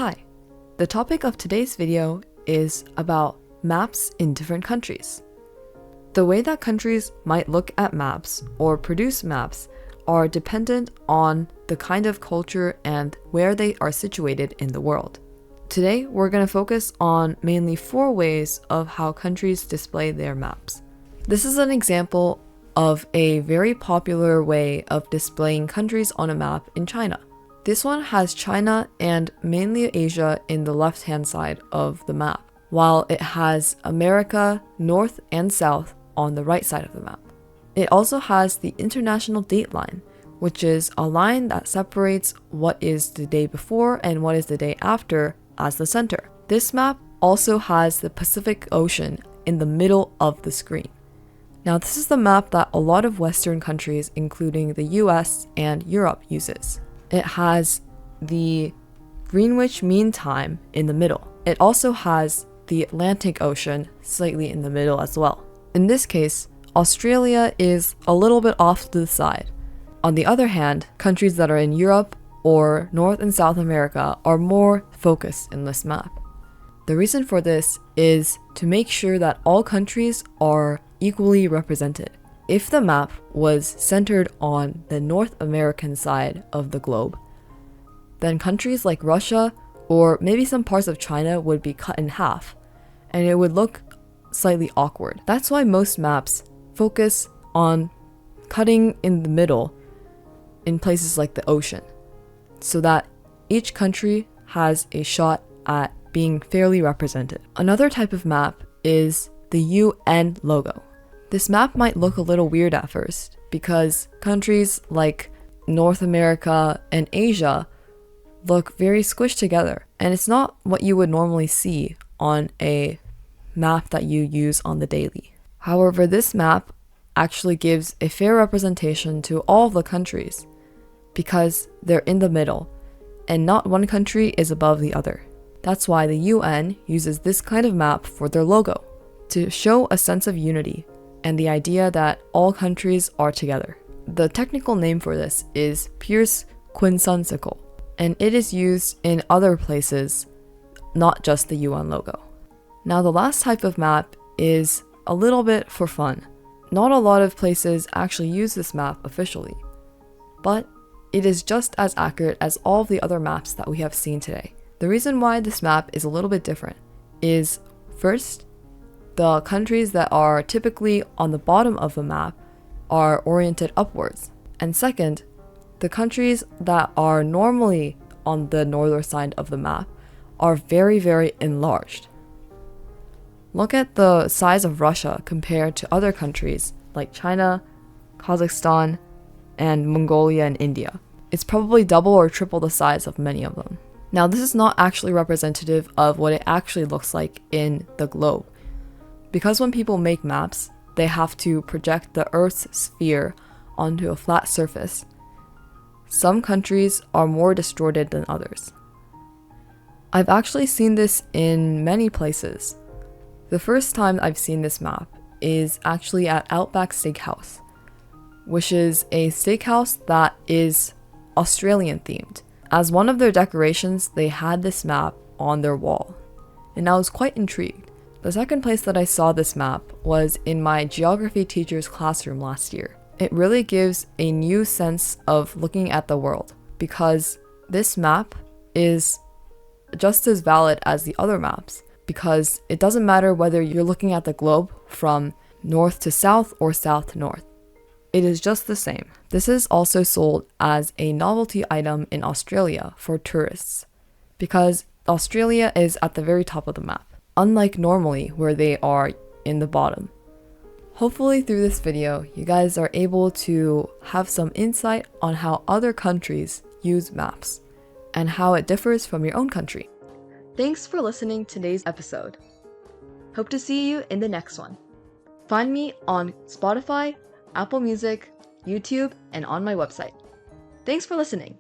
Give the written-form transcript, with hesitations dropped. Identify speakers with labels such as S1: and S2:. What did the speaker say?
S1: Hi, the topic of today's video is about maps in different countries. The way that countries might look at maps or produce maps are dependent on the kind of culture and where they are situated in the world. Today, we're going to focus on mainly 4 ways of how countries display their maps. This is an example of a very popular way of displaying countries on a map in China. This one has China and mainly Asia in the left-hand side of the map, while it has America, North and South on the right side of the map. It also has the international date line, which is a line that separates what is the day before and what is the day after as the center. This map also has the Pacific Ocean in the middle of the screen. Now, this is the map that a lot of Western countries, including the US and Europe, uses. It has the Greenwich Mean Time in the middle. It also has the Atlantic Ocean slightly in the middle as well. In this case, Australia is a little bit off to the side. On the other hand, countries that are in Europe or North and South America are more focused in this map. The reason for this is to make sure that all countries are equally represented. If the map was centered on the North American side of the globe, then countries like Russia or maybe some parts of China would be cut in half, and it would look slightly awkward. That's why most maps focus on cutting in the middle in places like the ocean, so that each country has a shot at being fairly represented. Another type of map is the UN logo. This map might look a little weird at first because countries like North America and Asia look very squished together, and it's not what you would normally see on a map that you use on the daily. However, this map actually gives a fair representation to all of the countries because they're in the middle and not one country is above the other. That's why the UN uses this kind of map for their logo, to show a sense of unity and the idea that all countries are together. The technical name for this is Pierce quincuncial, and it is used in other places, not just the UN logo. Now, the last type of map is a little bit for fun. Not a lot of places actually use this map officially, but it is just as accurate as all of the other maps that we have seen today. The reason why this map is a little bit different is, first, the countries that are typically on the bottom of the map are oriented upwards. And second, the countries that are normally on the northern side of the map are very, very enlarged. Look at the size of Russia compared to other countries like China, Kazakhstan, and Mongolia and India. It's probably double or triple the size of many of them. Now, this is not actually representative of what it actually looks like in the globe. Because when people make maps, they have to project the Earth's sphere onto a flat surface. Some countries are more distorted than others. I've actually seen this in many places. The first time I've seen this map is actually at Outback Steakhouse, which is a steakhouse that is Australian themed. As one of their decorations, they had this map on their wall, and I was quite intrigued. The second place that I saw this map was in my geography teacher's classroom last year. It really gives a new sense of looking at the world because this map is just as valid as the other maps, because it doesn't matter whether you're looking at the globe from north to south or south to north. It is just the same. This is also sold as a novelty item in Australia for tourists because Australia is at the very top of the map, unlike normally where they are in the bottom. Hopefully through this video, you guys are able to have some insight on how other countries use maps and how it differs from your own country. Thanks for listening to today's episode. Hope to see you in the next one. Find me on Spotify, Apple Music, YouTube, and on my website. Thanks for listening.